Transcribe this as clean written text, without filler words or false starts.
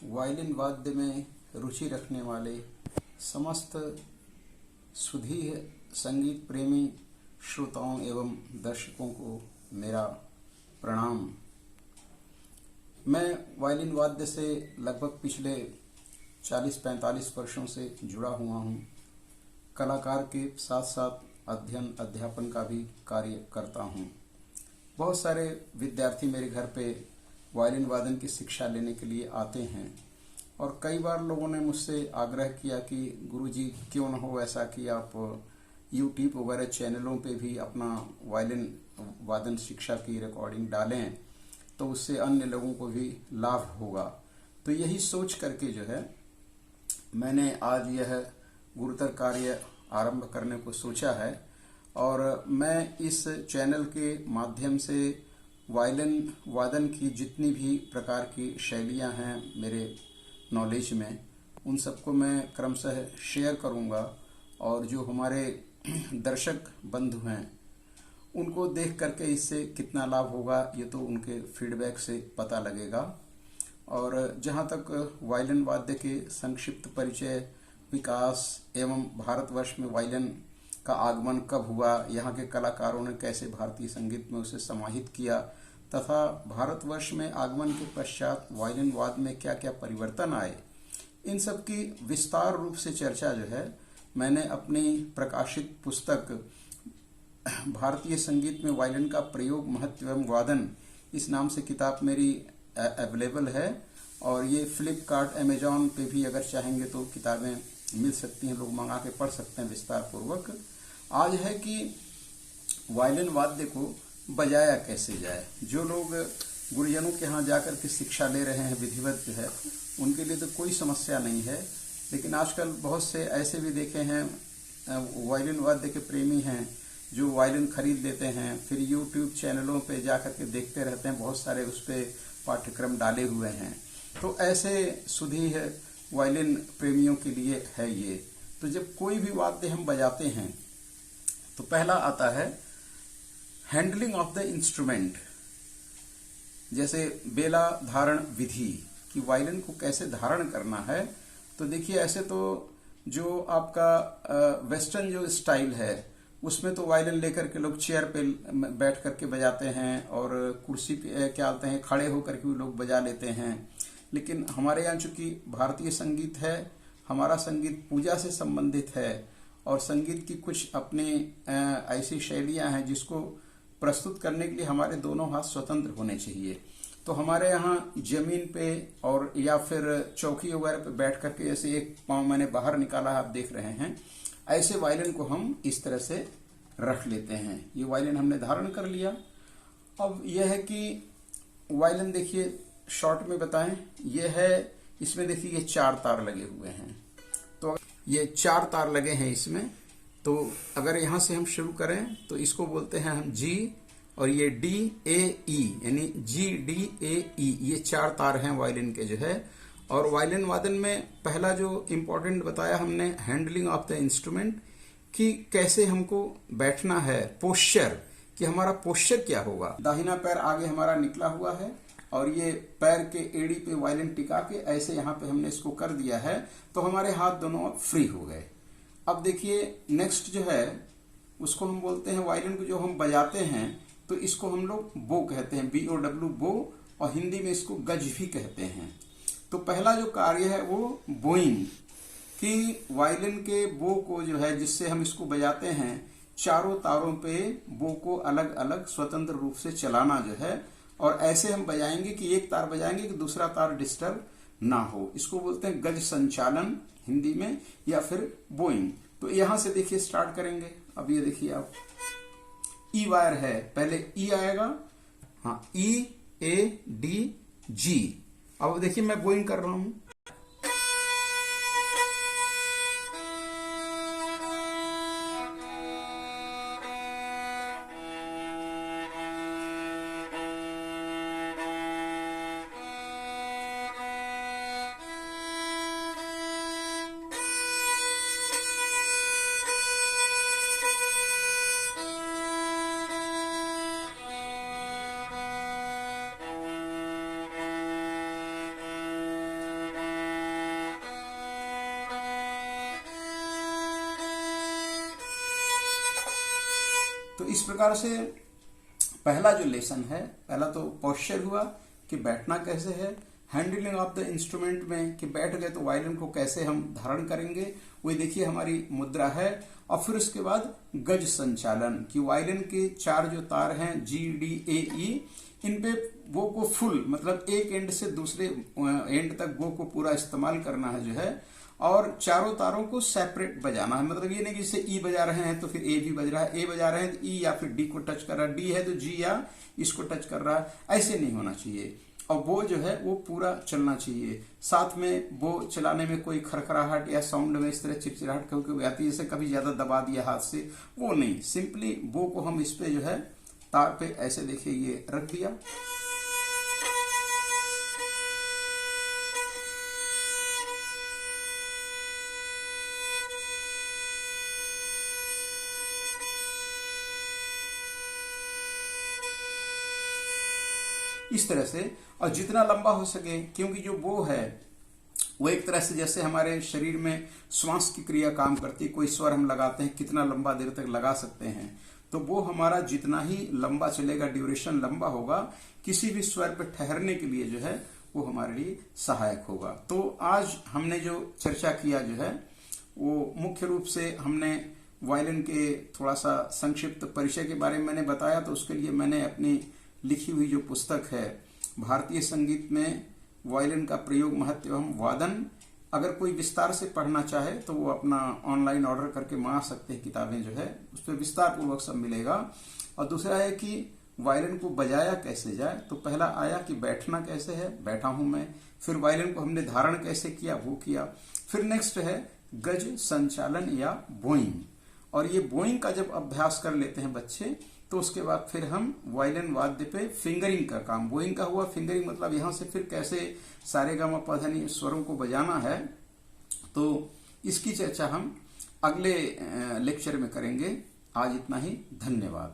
Violin वाद्य में रुचि रखने वाले समस्त सुधीह संगीत प्रेमी श्रोताओं एवं दर्शकों को मेरा प्रणाम। मैं वायलिन वाद्य से लगभग पिछले 40-45 वर्षों से जुड़ा हुआ हूँ। कलाकार के साथ साथ अध्ययन अध्यापन का भी कार्य करता हूँ। बहुत सारे विद्यार्थी मेरे घर पे वायलिन वादन की शिक्षा लेने के लिए आते हैं और कई बार लोगों ने मुझसे आग्रह किया कि गुरुजी क्यों न हो ऐसा कि आप यूट्यूब वगैरह चैनलों पे भी अपना वायलिन वादन शिक्षा की रिकॉर्डिंग डालें तो उससे अन्य लोगों को भी लाभ होगा। तो यही सोच करके जो है मैंने आज यह गुरुतर कार्य आरंभ करने को सोचा है और मैं इस चैनल के माध्यम से वायलिन वादन की जितनी भी प्रकार की शैलियां हैं मेरे नॉलेज में उन सबको मैं क्रमशः शेयर करूंगा और जो हमारे दर्शक बंधु हैं उनको देख करके इससे कितना लाभ होगा ये तो उनके फीडबैक से पता लगेगा। और जहाँ तक वायलिन वाद्य के संक्षिप्त परिचय, विकास एवं भारतवर्ष में वायलिन का आगमन कब हुआ, यहाँ के कलाकारों ने कैसे भारतीय संगीत में उसे समाहित किया तथा भारतवर्ष में आगमन के पश्चात वायलिन वाद्य में क्या क्या परिवर्तन आए, इन सब की विस्तार रूप से चर्चा जो है मैंने अपनी प्रकाशित पुस्तक भारतीय संगीत में वायलिन का प्रयोग, महत्व एवं वादन इस नाम से किताब मेरी अवेलेबल है और ये फ्लिपकार्ट, अमेजॉन पे भी अगर चाहेंगे तो किताबें मिल सकती हैं, लोग मंगा के पढ़ सकते हैं विस्तार पूर्वक। आज है कि वायलिन वाद्य को बजाया कैसे जाए। जो लोग गुरुजनों के यहाँ जाकर के शिक्षा ले रहे हैं विधिवत जो है उनके लिए तो कोई समस्या नहीं है, लेकिन आजकल बहुत से ऐसे भी देखे हैं वायलिन वाद्य के प्रेमी हैं जो वायलिन खरीद लेते हैं, फिर यूट्यूब चैनलों पे जाकर के देखते रहते हैं, बहुत सारे उस पे पाठ्यक्रम डाले हुए हैं। तो ऐसे सुधीह वायलिन प्रेमियों के लिए है ये। तो जब कोई भी वाद्य हम बजाते हैं तो पहला आता है हैंडलिंग ऑफ द इंस्ट्रूमेंट, जैसे बेला धारण विधि कि वायलिन को कैसे धारण करना है। तो देखिए ऐसे तो जो आपका वेस्टर्न जो स्टाइल है उसमें तो वायलिन लेकर के लोग चेयर पे बैठ करके बजाते हैं और कुर्सी पे क्या बोलते हैं खड़े होकर के भी लोग बजा लेते हैं। लेकिन हमारे यहाँ चूंकि भारतीय संगीत है, हमारा संगीत पूजा से संबंधित है और संगीत की कुछ अपनी ऐसी शैलियां हैं जिसको प्रस्तुत करने के लिए हमारे दोनों हाथ स्वतंत्र होने चाहिए। तो हमारे यहाँ जमीन पे और या फिर चौकी वगैरह पे बैठ करके जैसे एक पांव मैंने बाहर निकाला आप देख रहे हैं, ऐसे वायलिन को हम इस तरह से रख लेते हैं। ये वायलिन हमने धारण कर लिया। अब यह है कि वायलिन देखिए शॉर्ट में बताएं, ये है, इसमें देखिए ये 4 तार लगे हुए हैं। तो ये 4 तार लगे हैं इसमें। तो अगर यहां से हम शुरू करें तो इसको बोलते हैं हम जी और ये डी ए ई यानी जी डी ए ई, ये 4 तार हैं वायलिन के जो है। और वायलिन वादन में पहला जो इम्पोर्टेंट बताया हमने हैंडलिंग ऑफ द इंस्ट्रूमेंट कि कैसे हमको बैठना है, पोस्चर कि हमारा पोस्चर क्या होगा। दाहिना पैर आगे हमारा निकला हुआ है और ये पैर के एड़ी पे वायलिन टिका के ऐसे यहाँ पे हमने इसको कर दिया है तो हमारे हाथ दोनों फ्री हो गए। अब देखिए नेक्स्ट जो है उसको हम बोलते हैं, वायलिन को जो हम बजाते हैं तो इसको हम लोग बो कहते हैं, BOW बो, और हिंदी में इसको गज भी कहते हैं। तो पहला जो कार्य है वो बोइंग कि वायलिन के बो को जो है जिससे हम इसको बजाते हैं चारों तारों पे बो को अलग अलग स्वतंत्र रूप से चलाना जो है, और ऐसे हम बजाएंगे कि एक तार बजाएंगे कि दूसरा तार डिस्टर्ब ना हो। इसको बोलते हैं गज संचालन हिंदी में या फिर बोइंग। तो यहां से देखिए स्टार्ट करेंगे। अब ये देखिए आप ई वायर है, पहले ई आएगा, हाँ ई ए डी जी। अब देखिए मैं बोइंग कर रहा हूं, इस प्रकार से पहला जो लेसन है, पहला तो पोस्चर हुआ कि बैठना कैसे है, हैंडलिंग ऑफ द इंस्ट्रूमेंट में कि बैठ गए तो वायलिन को कैसे हम धारण करेंगे, वही देखिए हमारी मुद्रा है। और फिर उसके बाद गज संचालन कि वायलिन के 4 जो तार हैं जी डी ए ई, इन पे गो को फुल मतलब एक एंड से दूसरे एंड तक गो को पूरा इस्तेमाल करना है जो है, और चारों तारों को सेपरेट बजाना है। मतलब ये नहीं कि जैसे ई बजा रहे हैं तो फिर ए भी बज रहा है, ए बजा रहे हैं तो ई या फिर डी को टच कर रहा है, डी है तो जी या इसको टच कर रहा है, ऐसे नहीं होना चाहिए। और वो जो है वो पूरा चलना चाहिए। साथ में वो चलाने में कोई खरखराहट या साउंड में इस तरह चिड़चिड़ाहट क्योंकि आती है, जैसे कभी ज्यादा दबा दिया हाथ से, वो नहीं। सिंपली वो को हम इस पे जो है तार पे ऐसे देखिए ये रख दिया, इस तरह से। और जितना लंबा हो सके, क्योंकि जो वो है वो एक तरह से जैसे हमारे शरीर में श्वास की क्रिया काम करती है। कोई स्वर हम लगाते हैं, कितना लंबा देर तक लगा सकते हैं, तो वो हमारा जितना ही लंबा चलेगा, ड्यूरेशन लंबा होगा, किसी भी स्वर पे ठहरने के लिए जो है वो हमारे लिए सहायक होगा। तो आज हमने जो चर्चा किया जो है वो मुख्य रूप से हमने वायलिन के थोड़ा सा संक्षिप्त परिचय के बारे में मैंने बताया। तो उसके लिए मैंने अपनी लिखी हुई जो पुस्तक है भारतीय संगीत में वायलिन का प्रयोग, महत्व एवं वादन, अगर कोई विस्तार से पढ़ना चाहे तो वो अपना ऑनलाइन ऑर्डर करके मंगा सकते हैं। किताबें जो है उस पर विस्तार पूर्वक सब मिलेगा। और दूसरा है कि वायलिन को बजाया कैसे जाए। तो पहला आया कि बैठना कैसे है, बैठा हूं मैं। फिर वायलिन को हमने धारण कैसे किया, वो किया। फिर नेक्स्ट है गज संचालन या बोइंग। और ये बोइंग का जब अभ्यास कर लेते हैं बच्चे तो उसके बाद फिर हम वायलिन वाद्य पे फिंगरिंग का काम, बोइंग का हुआ, फिंगरिंग मतलब यहां से फिर कैसे सारे गा मा पा धा नी स्वरों को बजाना है। तो इसकी चर्चा हम अगले लेक्चर में करेंगे। आज इतना ही, धन्यवाद।